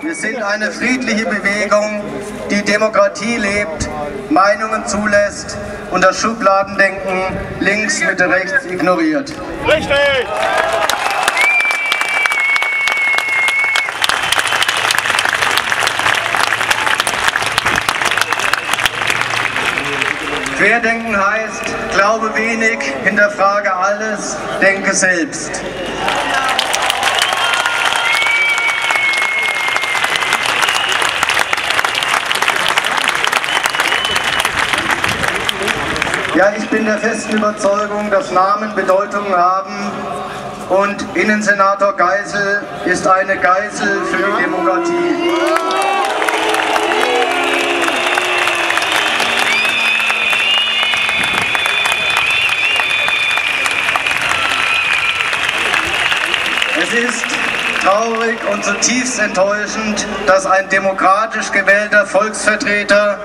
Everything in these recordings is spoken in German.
Wir sind eine friedliche Bewegung, die Demokratie lebt, Meinungen zulässt und das Schubladendenken links, Mitte, rechts ignoriert. Richtig! Querdenken heißt, glaube wenig, hinterfrage alles, denke selbst. Ja, ich bin der festen Überzeugung, dass Namen Bedeutungen haben und Innensenator Geisel ist eine Geißel für die Demokratie. Es ist traurig und zutiefst enttäuschend, dass ein demokratisch gewählter Volksvertreter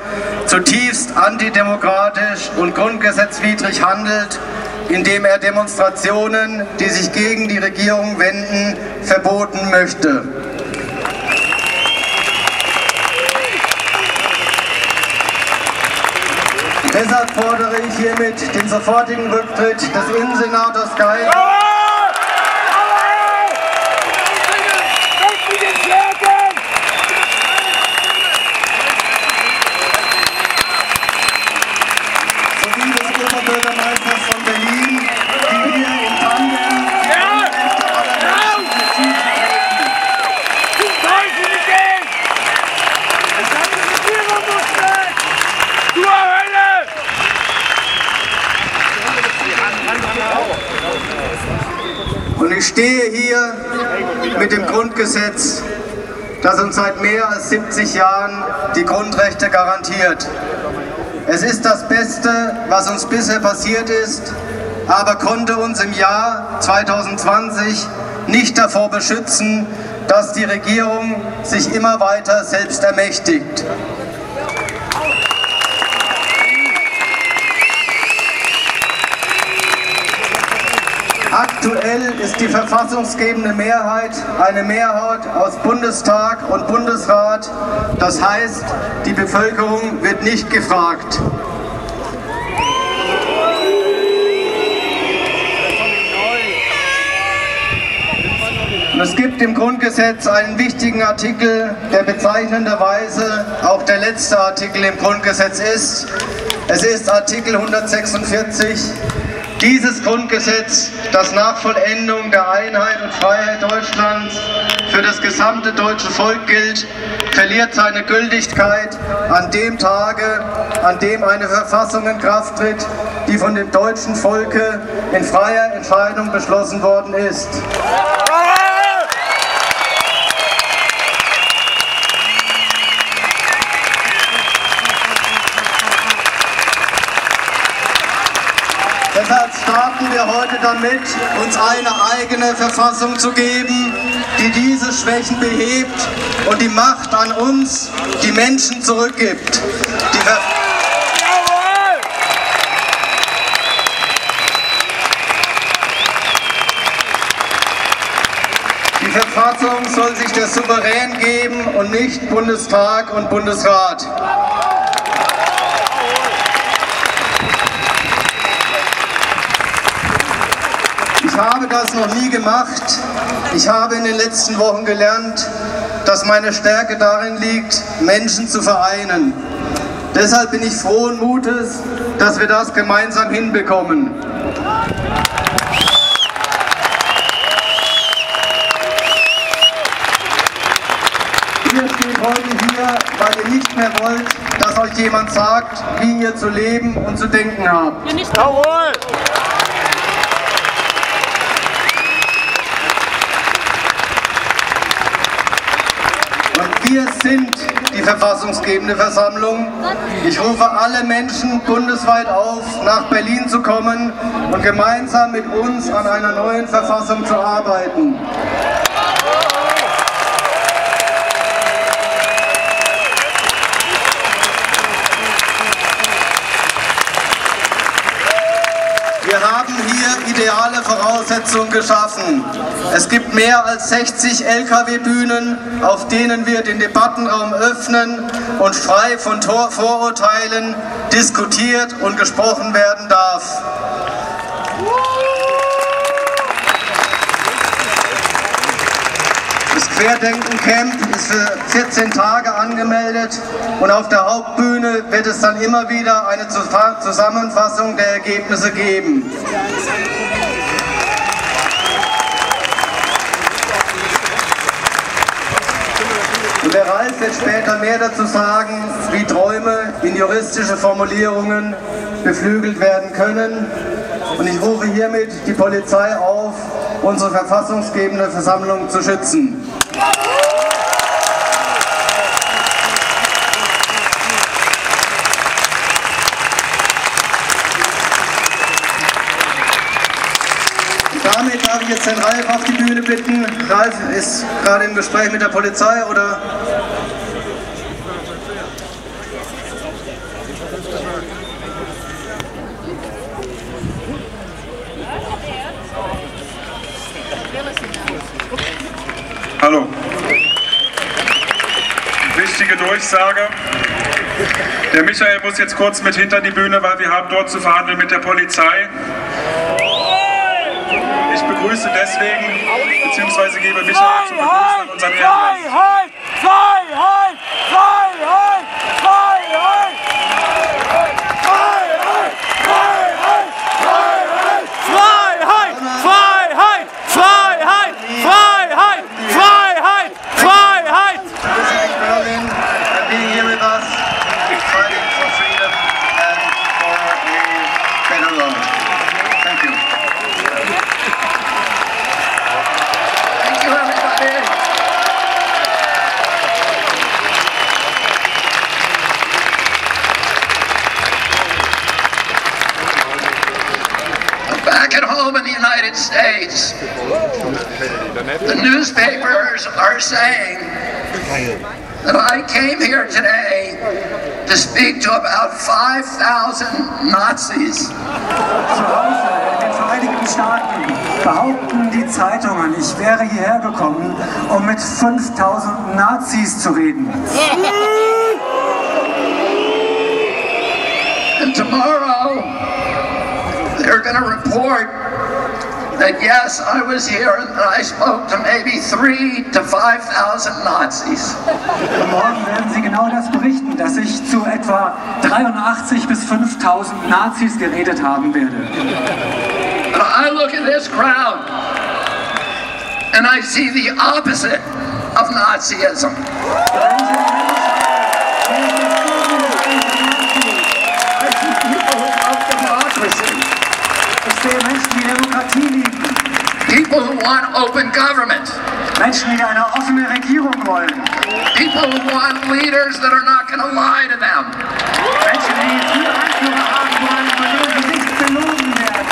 zutiefst antidemokratisch und grundgesetzwidrig handelt, indem er Demonstrationen, die sich gegen die Regierung wenden, verboten möchte. Deshalb fordere ich hiermit den sofortigen Rücktritt des Innensenators Geisel. Sowie des Oberbürgermeisters von Berlin, die hier im Tandem die Grundrechte aller Menschen Und ich stehe hier mit dem Grundgesetz, das uns seit mehr als 70 Jahren die Grundrechte garantiert. Es ist das Beste, was uns bisher passiert ist, aber konnte uns im Jahr 2020 nicht davor beschützen, dass die Regierung sich immer weiter selbst ermächtigt. Aktuell ist die verfassungsgebende Mehrheit eine Mehrheit aus Bundestag und Bundesrat. Das heißt, die Bevölkerung wird nicht gefragt. Und es gibt im Grundgesetz einen wichtigen Artikel, der bezeichnenderweise auch der letzte Artikel im Grundgesetz ist. Es ist Artikel 146. Dieses Grundgesetz, das nach Vollendung der Einheit und Freiheit Deutschlands für das gesamte deutsche Volk gilt, verliert seine Gültigkeit an dem Tage, an dem eine Verfassung in Kraft tritt, die von dem deutschen Volke in freier Entscheidung beschlossen worden ist. Deshalb starten wir heute damit, uns eine eigene Verfassung zu geben, die diese Schwächen behebt und die Macht an uns, die Menschen, zurückgibt. Die Verfassung soll sich der Souverän geben und nicht Bundestag und Bundesrat. Ich habe das noch nie gemacht. Ich habe in den letzten Wochen gelernt, dass meine Stärke darin liegt, Menschen zu vereinen. Deshalb bin ich frohen Mutes, dass wir das gemeinsam hinbekommen. Ihr steht heute hier, weil ihr nicht mehr wollt, dass euch jemand sagt, wie ihr zu leben und zu denken habt. Jawohl! Wir sind die verfassungsgebende Versammlung. Ich rufe alle Menschen bundesweit auf, nach Berlin zu kommen und gemeinsam mit uns an einer neuen Verfassung zu arbeiten. Wir haben hier ideale Voraussetzungen geschaffen. Es gibt mehr als 60 Lkw-Bühnen, auf denen wir den Debattenraum öffnen und frei von Vorurteilen diskutiert und gesprochen werden darf. Das Querdenken-Camp ist für 14 Tage angemeldet und auf der Hauptbühne wird es dann immer wieder eine Zusammenfassung der Ergebnisse geben. Und der Ralf wird später mehr dazu sagen, wie Träume in juristische Formulierungen beflügelt werden können. Und ich rufe hiermit die Polizei auf, unsere verfassungsgebende Versammlung zu schützen. Damit darf ich jetzt den Ralf auf die Bühne bitten. Ralf ist gerade im Gespräch mit der Polizei, oder? Hallo. Wichtige Durchsage. Der Michael muss jetzt kurz mit hinter die Bühne, weil wir haben dort zu verhandeln mit der Polizei. Ich begrüße deswegen, beziehungsweise gebe Michael zu begrüßen an unseren Ehrenmann. Freiheit! Freiheit! Freiheit! Freiheit! Freiheit! Freiheit! Freiheit! Freiheit! Freiheit! Freiheit! Freiheit! Visiting Berlin and being here with us, fighting for freedom and for a better world. Thank you. Thank you, everybody. Back at home in the United States, the newspapers are saying that I came here today to speak to about 5,000 Nazis. Zu Hause in den Vereinigten Staaten behaupten die Zeitungen, ich wäre hierher gekommen, um mit 5.000 Nazis zu reden. And tomorrow, they're going to report that yes, I was here and that I spoke to maybe 3,000 to 5,000 Nazis. Und morgen werden sie genau das berichten, dass ich zu etwa 83.000 bis 5.000 Nazis geredet haben werde. And I look at this crowd and I see the opposite of Nazism. I see people who love democracy. Ich sehe Menschen, die Demokratie lieben. People who want open government. Menschen, die eine offene Regierung wollen. People who want leaders that are not going to lie to them. Menschen, die viele Anführer haben wollen, von denen sie nicht belogen werden.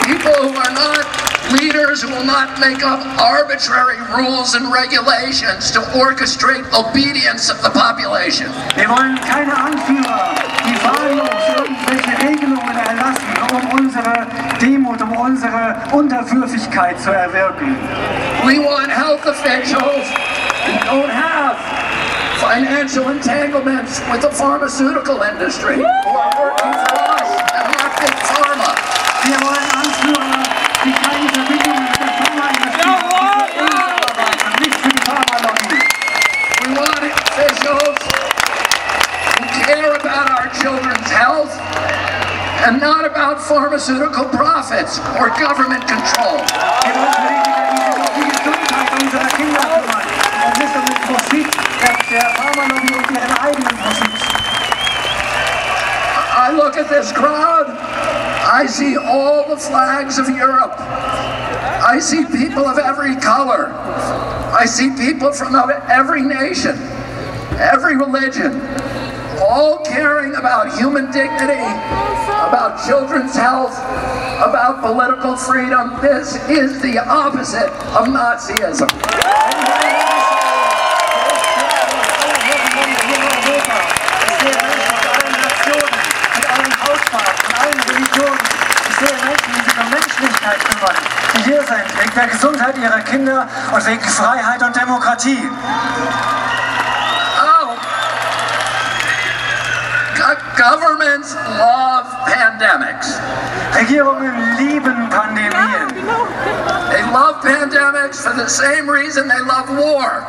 People who are not leaders who will not make up arbitrary rules and regulations to orchestrate obedience of the population. Wir wollen keine Anführer, die wahllos irgendwelche Regelungen erlassen, um unsere Demut, um unsere Unterwürfigkeit zu erwirken. We want health officials who don't have financial entanglements with the pharmaceutical industry, who are working for us and not big pharma. Wir wollen Anführer, die keine Verbindungen mit der Pharmaindustrie haben, nicht für die Pharmalobby. We want officials who care about our children's health and not about pharmaceutical profits or government control. Wir wollen Politiker, die sich um die Gesundheit unserer Kinder kümmern und nicht um den Profit der Pharmalobby und ihren eigenen Profit. I look at this crowd, I see all the flags of Europe. I see people of every color. I see people from every nation, every religion, all caring about human dignity, about children's health, about political freedom. This is the opposite of Nazism. Die hier sein wegen der Gesundheit ihrer Kinder und wegen Freiheit und Demokratie. Governments love pandemics. Regierungen lieben Pandemien. They love pandemics for the same reason they love war.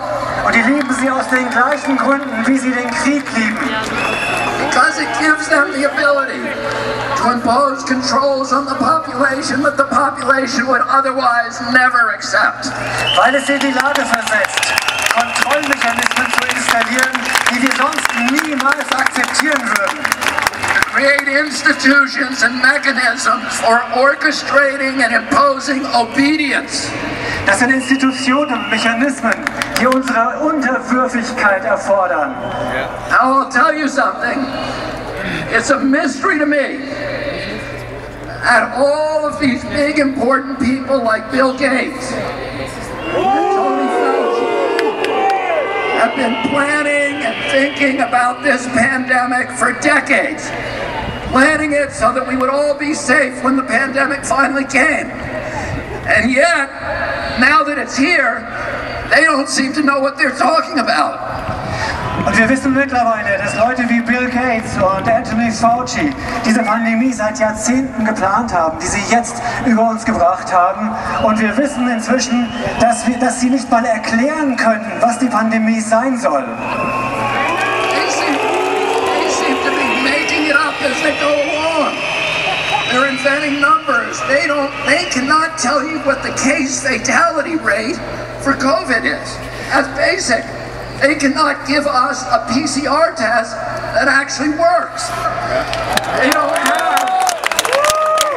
Und die lieben sie aus den gleichen Gründen, wie sie den Krieg lieben. Because it gives them the ability to impose controls on the population that the population would otherwise never accept. Weil es sie in die Lage versetzt, Kontrollmechanismen zu installieren, die wir sonst niemals akzeptieren würden. Create institutions and mechanisms for orchestrating and imposing obedience. Das sind Institutionen und Mechanismen, die unsere Unterwürfigkeit erfordern. Now I'll tell you something. It's a mystery to me. And all of these big important people like Bill Gates and Tony Fauci have been planning and thinking about this pandemic for decades. Planning it so that we would all be safe when the pandemic finally came. And yet, now that it's here, they don't seem to know what they're talking about. Und wir wissen mittlerweile, dass Leute wie Bill Gates und Anthony Fauci diese Pandemie seit Jahrzehnten geplant haben, die sie jetzt über uns gebracht haben. Und wir wissen inzwischen, dass sie nicht mal erklären können, was die Pandemie sein soll. They seem to be making it up as they go along. They're inventing numbers. They cannot tell you what the case fatality rate for COVID is. That's basic. They cannot give us a PCR test that actually works. They don't have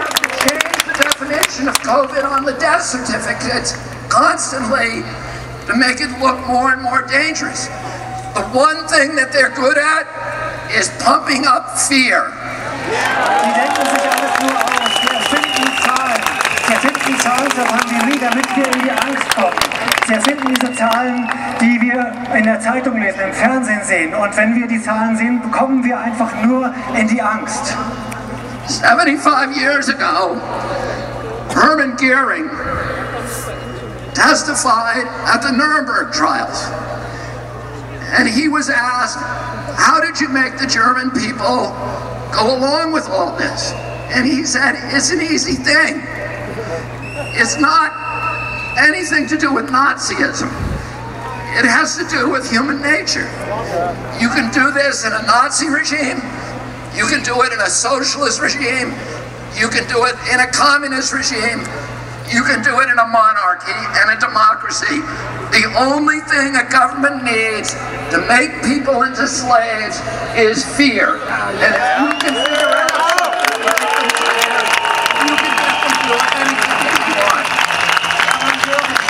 to change the definition of COVID on the death certificates constantly to make it look more and more dangerous. The one thing that they're good at is pumping up fear. Die denken sich alles nur aus, sie erfinden Zahlen. Sie erfinden Zahlen zur Pandemie, damit wir in die Angst kommen. Sie erfinden diese Zahlen, die wir in der Zeitung lesen, im Fernsehen sehen. Und wenn wir die Zahlen sehen, kommen wir einfach nur in die Angst. 75 years ago, Hermann Goering testified at the Nuremberg trials. And he was asked, how did you make the German people go along with all this? And he said, it's an easy thing. It's not anything to do with Nazism. It has to do with human nature. You can do this in a Nazi regime. You can do it in a socialist regime. You can do it in a communist regime. You can do it in a monarchy and a democracy. The only thing a government needs to make people into slaves is fear. And if you can figure out something that they can fear, you can get them to do anything you want.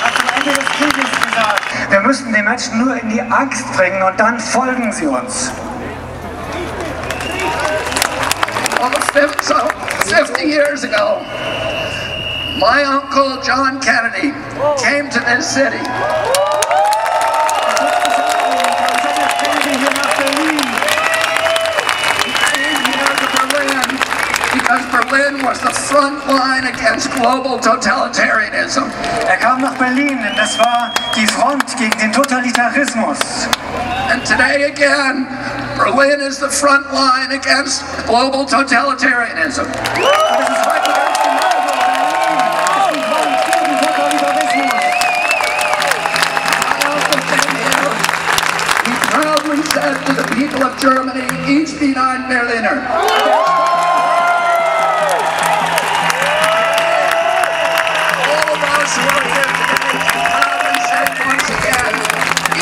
Am Ende des Krieges gesagt, wir müssen die Menschen nur in die Angst bringen und dann folgen sie uns. Almost 50 years ago, my uncle John Kennedy came to this city. He came here to Berlin because Berlin was the front line against global totalitarianism. Kam nach Berlin, denn das war die Front gegen den Totalitarismus. And today again, Berlin is the front line against global totalitarianism. Said to the people of Germany, each bin ein Berliner. All of us who are here today can proudly say once again,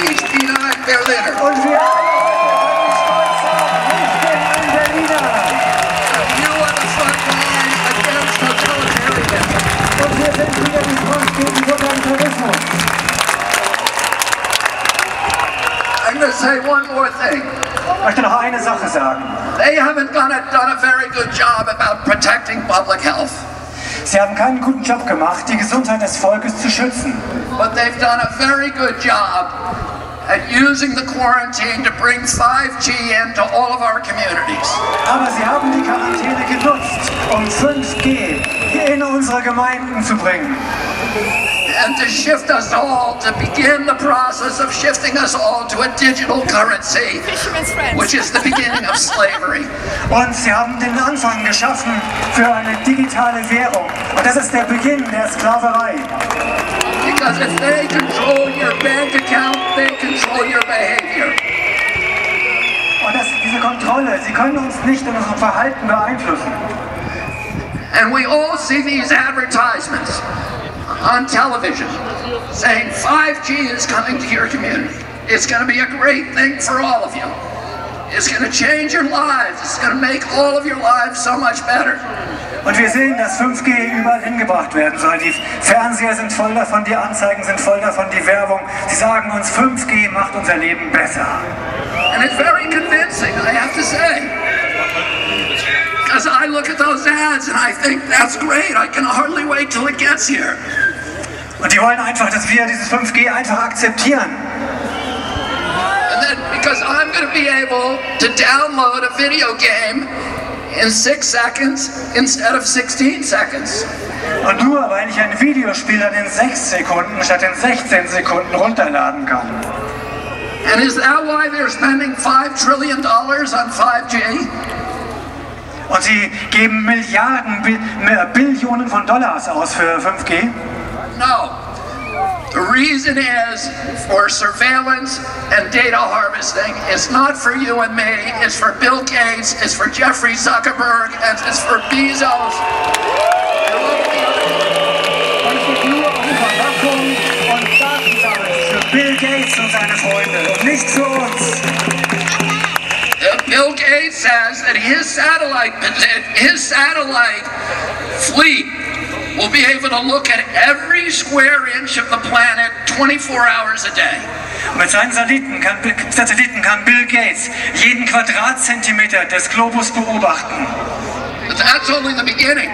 each bin ein Berliner. Und wir stolz sein, ich bin ein Berliner. You are the front line against totalitarianism. Und wir sind wieder die Front gegen Totalitarismus. I'm going to say one more thing. Ich möchte noch eine Sache sagen. They haven't done a very good job about protecting public health. Sie haben keinen guten Job gemacht, die Gesundheit des Volkes zu schützen. But they've done a very good job at using the quarantine to bring 5G into all of our communities. Aber sie haben die Quarantäne genutzt, um 5G in unsere Gemeinden zu bringen. and to shift us all, to begin the process of shifting us all to a digital currency, which is the beginning of slavery. Und sie haben den Anfang geschaffen für eine digitale Währung. Und das ist der Beginn der Sklaverei. Because if they control your bank account, they control your behavior. Und diese Kontrolle, sie können uns nicht in unserem Verhalten beeinflussen. And we all see these advertisements on television saying 5G is coming to your community. It's going to be a great thing for all of you. It's going to change your lives. It's going to make all of your lives so much better. Und wir sehen, dass 5G überall hingebracht werden soll. Die Fernseher sind voll davon, die Anzeigen sind voll davon, die Werbung. Sie sagen uns, 5G macht unser Leben besser. And it's very convincing, I have to say. Because I look at those ads and I think, that's great, I can hardly wait till it gets here. Und die wollen einfach, dass wir dieses 5G einfach akzeptieren. And then, because I'm going to be able to download a video game in 6 seconds instead of 16 seconds. Und nur weil ich ein Videospiel dann in 6 Sekunden statt in 16 Sekunden runterladen kann. And is that why they're spending $5 trillion on 5G? Und sie geben Milliarden, Billionen von Dollars aus für 5G? No. The reason is for surveillance and data harvesting. It's not for you and me. It's for Bill Gates. It's for Jeffrey Zuckerberg. And it's for Bezos. Und es geht nur um Überwachung und Datensammeln für Bill Gates und seine Freunde und nicht für uns. Bill Gates says that his satellite fleet will be able to look at every square inch of the planet 24 hours a day. Mit seinen Satelliten kann Bill Gates jeden Quadratzentimeter des Globus beobachten. But that's only the beginning.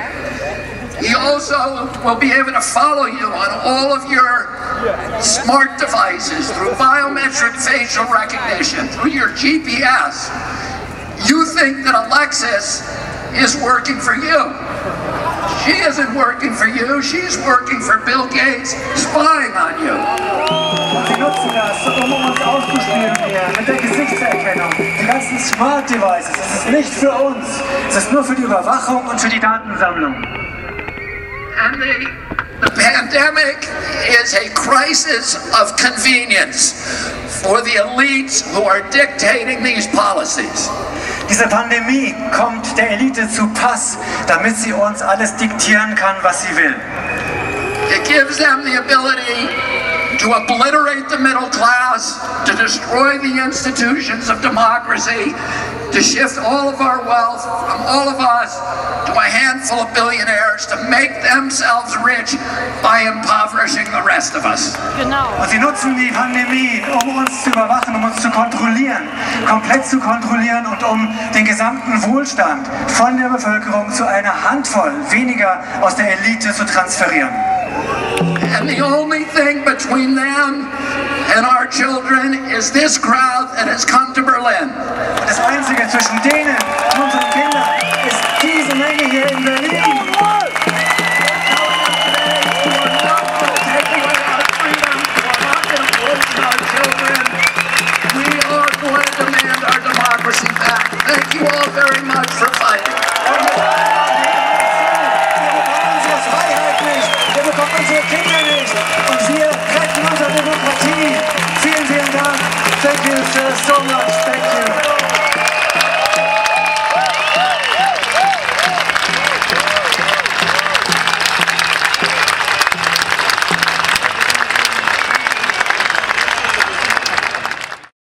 He also will be able to follow you on all of your smart devices through biometric facial recognition, through your GPS. You think that Alexis is working for you. She isn't working for you, she's working for Bill Gates, spying on you. Und sie nutzen das, um uns auszuspielen hier mit der Gesichtserkennung. Die ganzen Smart Devices, es ist nicht für uns. Es ist nur für die Überwachung und für die Datensammlung. And the pandemic is a crisis of convenience for the elites who are dictating these policies. Diese Pandemie kommt der Elite zu Pass, damit sie uns alles diktieren kann, was sie will. It gives them the ability to obliterate the middle class, to destroy the institutions of democracy, to shift all of our wealth from all of us to a handful of billionaires, to make themselves rich by impoverishing the rest of us. Genau. Und sie nutzen die Pandemie, um uns zu überwachen, um uns zu kontrollieren, komplett zu kontrollieren und um den gesamten Wohlstand von der Bevölkerung zu einer Handvoll weniger aus der Elite zu transferieren. And the only thing between them and our children is this crowd that has come to Berlin. Und das Einzige zwischen denen und unseren Kindern ist diese Menge hier in Berlin. Thank you all very much for fighting. Wir bekommen unsere Kinder nicht und wir retten unsere Demokratie. Vielen, vielen Dank. Thank you so much. Thank you.